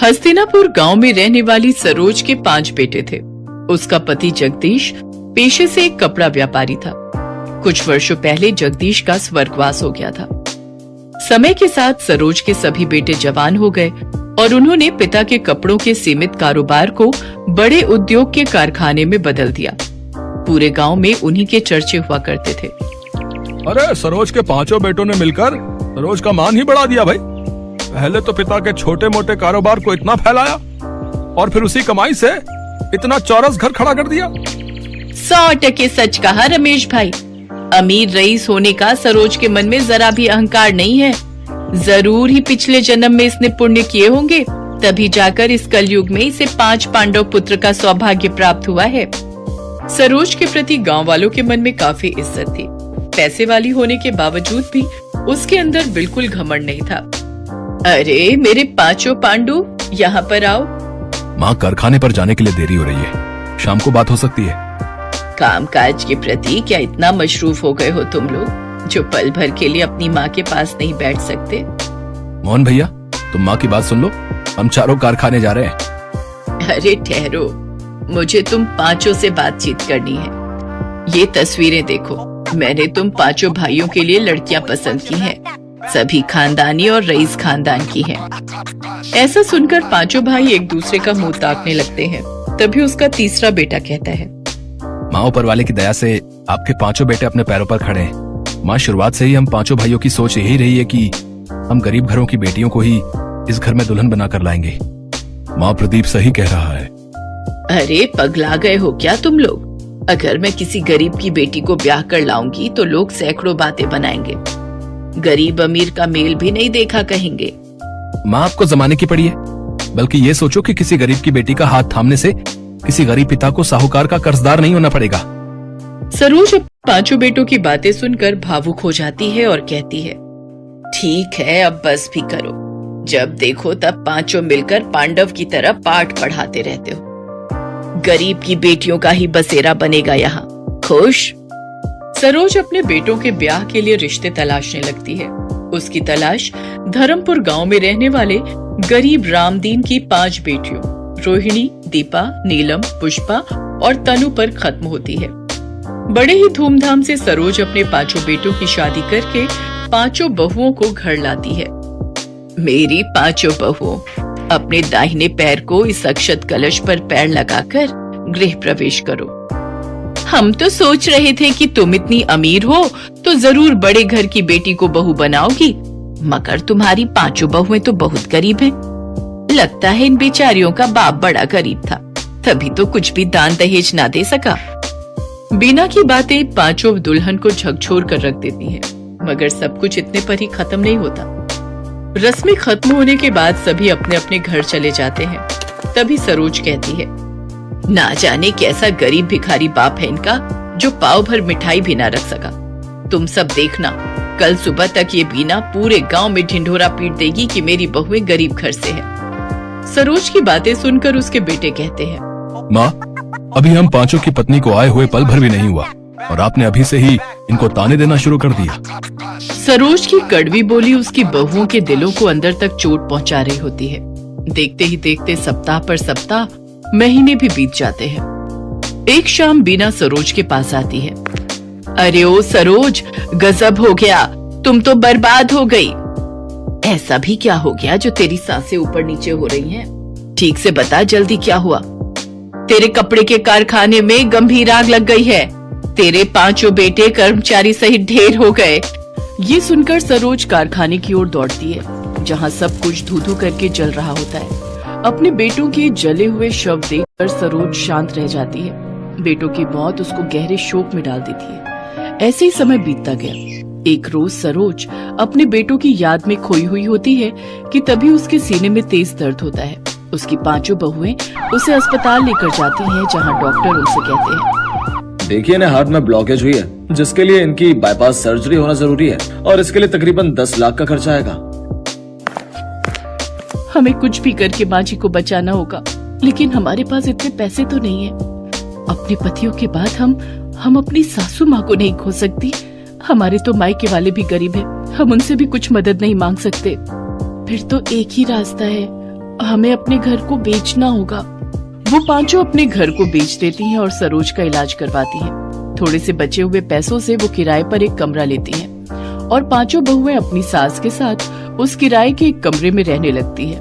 हस्तिनापुर गांव में रहने वाली सरोज के 5 बेटे थे। उसका पति जगदीश पेशे से एक कपड़ा व्यापारी था। कुछ वर्षों पहले जगदीश का स्वर्गवास हो गया था। समय के साथ सरोज के सभी बेटे जवान हो गए और उन्होंने पिता के कपड़ों के सीमित कारोबार को बड़े उद्योग के कारखाने में बदल दिया। पूरे गांव में उन्हीं के चर्चे हुआ करते थे। अरे सरोज के 5 बेटों ने मिलकर सरोज का मान ही बढ़ा दिया भाई। पहले तो पिता के छोटे मोटे कारोबार को इतना फैलाया और फिर उसी कमाई से इतना चौरस घर खड़ा कर दिया। 100% सच कहा रमेश भाई। अमीर रईस होने का सरोज के मन में जरा भी अहंकार नहीं है। जरूर ही पिछले जन्म में इसने पुण्य किए होंगे, तभी जाकर इस कलयुग में इसे 5 पांडव पुत्र का सौभाग्य प्राप्त हुआ है। सरोज के प्रति गांव वालों के मन में काफी इज्जत थी। पैसे वाली होने के बावजूद भी उसके अंदर बिल्कुल घमंड नहीं था। अरे मेरे 5 पांडु, यहाँ पर आओ। माँ, कारखाने पर जाने के लिए देरी हो रही है, शाम को बात हो सकती है। कामकाज के प्रति क्या इतना मशरूफ हो गए हो तुम लोग, जो पल भर के लिए अपनी माँ के पास नहीं बैठ सकते? मोहन भैया, तुम माँ की बात सुन लो, हम चारों कारखाने जा रहे हैं। अरे ठहरो, मुझे तुम 5 से बातचीत करनी है। ये तस्वीरें देखो, मैंने तुम 5 भाइयों के लिए लड़कियां पसंद की हैं। सभी खानदानी और रईस खानदान की हैं। ऐसा सुनकर 5 भाई एक दूसरे का मुंह ताकने लगते हैं। तभी उसका तीसरा बेटा कहता है, माँ, ऊपर वाले की दया से आपके 5 बेटे अपने पैरों पर खड़े हैं। माँ, शुरुआत से ही हम 5 भाइयों की सोच यही रही है कि हम गरीब घरों की बेटियों को ही इस घर में दुल्हन बनाकर लाएंगे। माँ, प्रदीप सही कह रहा है। अरे पगला गए हो क्या तुम लोग? अगर मैं किसी गरीब की बेटी को ब्याह कर लाऊंगी तो लोग सैकड़ों बातें बनाएंगे। गरीब अमीर का मेल भी नहीं देखा कहेंगे। माँ, आपको जमाने की पड़ी है, बल्कि ये सोचो कि किसी गरीब की बेटी का हाथ थामने से किसी गरीब पिता को साहूकार का कर्जदार नहीं होना पड़ेगा। सरोज 5 बेटों की बातें सुनकर भावुक हो जाती है और कहती है, ठीक है, अब बस भी करो। जब देखो तब 5 मिलकर पांडव की तरह पाठ पढ़ाते रहते हो। गरीब की बेटियों का ही बसेरा बनेगा यहाँ। खुश? सरोज अपने बेटों के ब्याह के लिए रिश्ते तलाशने लगती है। उसकी तलाश धर्मपुर गांव में रहने वाले गरीब रामदीन की 5 बेटियों रोहिणी, दीपा, नीलम, पुष्पा और तनु पर खत्म होती है। बड़े ही धूमधाम से सरोज अपने 5 बेटों की शादी करके 5 बहुओं को घर लाती है। मेरी 5 बहुओं, अपने दाहिने पैर को इस अक्षत कलश पर पैर लगाकर गृह प्रवेश करो। हम तो सोच रहे थे कि तुम इतनी अमीर हो तो जरूर बड़े घर की बेटी को बहू बनाओगी, मगर तुम्हारी 5 बहुएं तो बहुत गरीब हैं। लगता है इन बेचारियों का बाप बड़ा गरीब था, तभी तो कुछ भी दान दहेज ना दे सका। बीना की बातें 5 दुल्हन को झकझोर कर रख देती हैं, मगर सब कुछ इतने पर ही खत्म नहीं होता। रस्में खत्म होने के बाद सभी अपने अपने घर चले जाते हैं। तभी सरोज कहती है, ना जाने कैसा गरीब भिखारी बाप है इनका, जो पाव भर मिठाई भी ना रख सका। तुम सब देखना, कल सुबह तक ये बीना पूरे गांव में ढिंढोरा पीट देगी कि मेरी बहुएं गरीब घर से है। सरोज की बातें सुनकर उसके बेटे कहते हैं, माँ, अभी हम 5 की पत्नी को आए हुए पल भर भी नहीं हुआ और आपने अभी से ही इनको ताने देना शुरू कर दिया। सरोज की कड़वी बोली उसकी बहुओं के दिलों को अंदर तक चोट पहुंचा रही होती है। देखते ही देखते सप्ताह पर सप्ताह, महीने भी बीत जाते हैं। एक शाम बीना सरोज के पास आती है। अरे ओ सरोज, गजब हो गया, तुम तो बर्बाद हो गई। ऐसा भी क्या हो गया जो तेरी सांसें ऊपर नीचे हो रही हैं? ठीक से बता, जल्दी क्या हुआ? तेरे कपड़े के कारखाने में गंभीर आग लग गई है। तेरे 5 बेटे कर्मचारी सहित ढेर हो गए। ये सुनकर सरोज कारखाने की ओर दौड़ती है, जहाँ सब कुछ धू धू करके जल रहा होता है। अपने बेटों के जले हुए शव देखकर सरोज शांत रह जाती है। बेटों की मौत उसको गहरे शोक में डाल देती है। ऐसे ही समय बीतता गया। एक रोज सरोज अपने बेटों की याद में खोई हुई होती है कि तभी उसके सीने में तेज दर्द होता है। उसकी 5 बहुएं उसे अस्पताल लेकर जाती हैं, जहां डॉक्टर उनसे कहते हैं, देखिए ना, हार्ट में ब्लॉकेज हुई है, जिसके लिए इनकी बाईपास सर्जरी होना जरूरी है और इसके लिए तकरीबन 10 लाख का खर्चा आएगा। हमें कुछ भी करके माँ जी को बचाना होगा, लेकिन हमारे पास इतने पैसे तो नहीं है। अपने पतियों के बाद हम अपनी सासू माँ को नहीं खो सकती। हमारे तो मायके वाले भी गरीब हैं, हम उनसे भी कुछ मदद नहीं मांग सकते। फिर तो एक ही रास्ता है, हमें अपने घर को बेचना होगा। वो पांचों अपने घर को बेच देती हैं और सरोज का इलाज करवाती हैं। थोड़े से बचे हुए पैसों से वो किराए पर एक कमरा लेती हैं और पांचों बहुएं अपनी सास के साथ उस किराए के एक कमरे में रहने लगती है।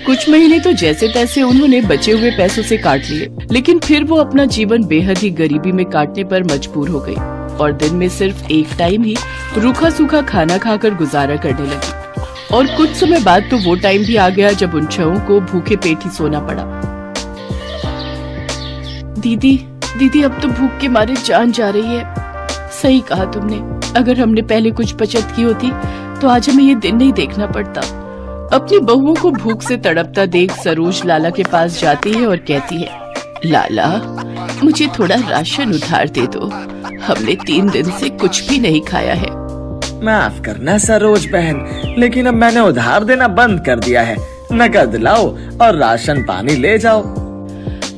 कुछ महीने तो जैसे तैसे उन्होंने बचे हुए पैसों से काट लिए, लेकिन फिर वो अपना जीवन बेहद ही गरीबी में काटने पर मजबूर हो गई और दिन में सिर्फ एक टाइम ही रूखा सूखा खाना खाकर गुजारा करने लगी। और कुछ समय बाद तो वो टाइम भी आ गया जब उन छहों को भूखे पेट ही सोना पड़ा। दीदी अब तो भूख के मारे जान जा रही है। सही कहा तुमने, अगर हमने पहले कुछ बचत की होती तो आज हमें ये दिन नहीं देखना पड़ता। अपनी बहुओं को भूख से तड़पता देख सरोज लाला के पास जाती है और कहती है, लाला मुझे थोड़ा राशन उधार दे दो, हमने 3 दिन से कुछ भी नहीं खाया है। माफ करना सरोज बहन, लेकिन अब मैंने उधार देना बंद कर दिया है। नकद लाओ और राशन पानी ले जाओ।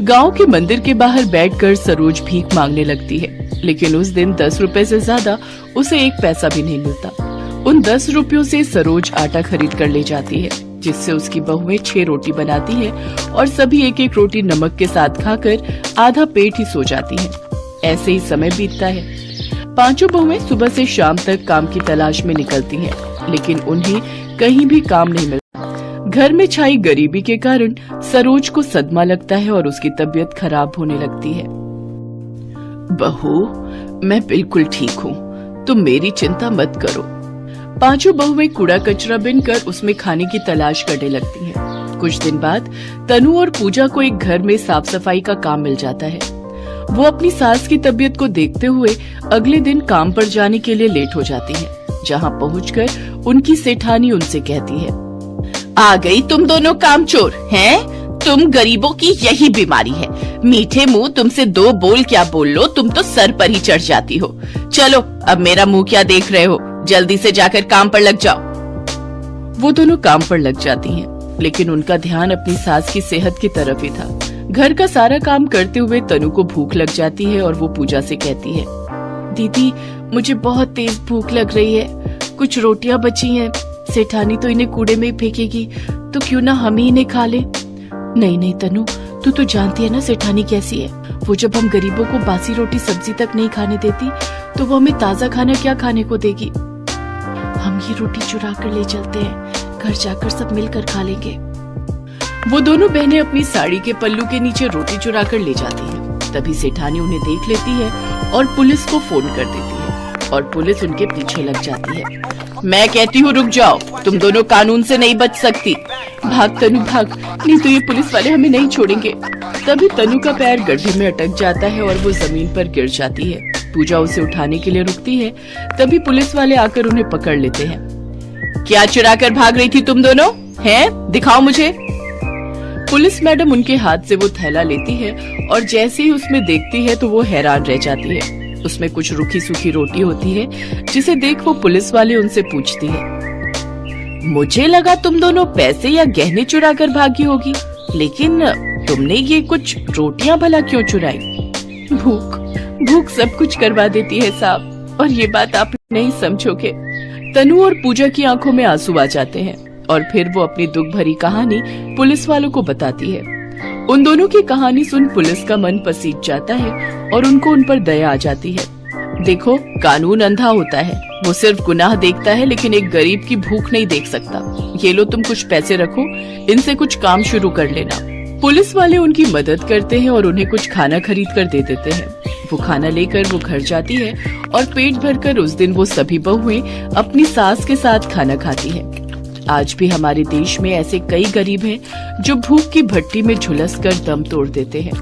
गांव के मंदिर के बाहर बैठकर सरोज भीख मांगने लगती है, लेकिन उस दिन 10 रुपए से ज्यादा उसे 1 पैसा भी नहीं मिलता। उन 10 रुपयों से सरोज आटा खरीद कर ले जाती है, जिससे उसकी बहुएं 6 रोटी बनाती है और सभी 1-1 रोटी नमक के साथ खाकर आधा पेट ही सो जाती हैं। ऐसे ही समय बीतता है। पांचों बहुएं सुबह से शाम तक काम की तलाश में निकलती हैं, लेकिन उन्हें कहीं भी काम नहीं मिलता। घर में छाई गरीबी के कारण सरोज को सदमा लगता है और उसकी तबीयत खराब होने लगती है। बहू, मैं बिल्कुल ठीक हूँ, तुम मेरी चिंता मत करो। पांचों बहुएं कूड़ा कचरा बिनकर उसमें खाने की तलाश करने लगती हैं। कुछ दिन बाद तनु और पूजा को एक घर में साफ सफाई का काम मिल जाता है। वो अपनी सास की तबीयत को देखते हुए अगले दिन काम पर जाने के लिए लेट हो जाती हैं। जहाँ पहुंचकर उनकी सेठानी उनसे कहती है, आ गई तुम दोनों कामचोर हैं? तुम गरीबों की यही बीमारी है, मीठे मुंह तुमसे 2 बोल क्या बोल लो, तुम तो सर पर ही चढ़ जाती हो। चलो अब मेरा मुंह क्या देख रहे हो, जल्दी से जाकर काम पर लग जाओ। वो दोनों काम पर लग जाती हैं, लेकिन उनका ध्यान अपनी सास की सेहत की तरफ ही था। घर का सारा काम करते हुए तनु को भूख लग जाती है और वो पूजा से कहती है, दीदी मुझे बहुत तेज भूख लग रही है, कुछ रोटियां बची हैं, सेठानी तो इन्हें कूड़े में ही फेंकेगी, तो क्यों ना हम ही इन्हें खा ले। नहीं तनु, तू तो जानती है ना सेठानी कैसी है, वो जब हम गरीबों को बासी रोटी सब्जी तक नहीं खाने देती तो वो हमें ताजा खाना क्या खाने को देगी। हम ये रोटी चुरा कर ले चलते हैं, घर जाकर सब मिलकर खा लेंगे। वो दोनों बहनें अपनी साड़ी के पल्लू के नीचे रोटी चुरा कर ले जाती हैं। तभी सेठानी उन्हें देख लेती है और पुलिस को फोन कर देती है और पुलिस उनके पीछे लग जाती है। मैं कहती हूँ रुक जाओ, तुम दोनों कानून से नहीं बच सकती। भाग तनु भाग, नहीं तो ये पुलिस वाले हमें नहीं छोड़ेंगे। तभी तनु का पैर गड्ढे में अटक जाता है और वो जमीन पर गिर जाती है। पूजा उसे उठाने के लिए रुकती है, तभी पुलिस वाले आकर उन्हें पकड़ लेते हैं। क्या चुरा कर भाग रही थी तुम दोनों? हैं? दिखाओ मुझे। पुलिस मैडम उनके हाथ से वो थैला लेती है और जैसे ही उसमें देखती है तो वो हैरान रह जाती है। उसमें कुछ रूखी सूखी रोटी होती है, जिसे देख वो पुलिस वाले उनसे पूछती है, मुझे लगा तुम दोनों पैसे या गहने चुरा कर भागी होगी, लेकिन तुमने ये कुछ रोटियां भला क्यों चुराई? भूख सब कुछ करवा देती है साहब, और ये बात आप नहीं समझोगे। तनु और पूजा की आंखों में आंसू आ जाते हैं और फिर वो अपनी दुख भरी कहानी पुलिस वालों को बताती है। उन दोनों की कहानी सुन पुलिस का मन पसीज जाता है और उनको उन पर दया आ जाती है। देखो, कानून अंधा होता है, वो सिर्फ गुनाह देखता है लेकिन एक गरीब की भूख नहीं देख सकता। ये लो तुम कुछ पैसे रखो, इनसे कुछ काम शुरू कर लेना। पुलिस वाले उनकी मदद करते हैं और उन्हें कुछ खाना खरीद कर दे देते हैं। वो खाना लेकर वो घर जाती है और पेट भरकर उस दिन वो सभी बहुएं अपनी सास के साथ खाना खाती हैं। आज भी हमारे देश में ऐसे कई गरीब हैं जो भूख की भट्टी में झुलस कर दम तोड़ देते हैं।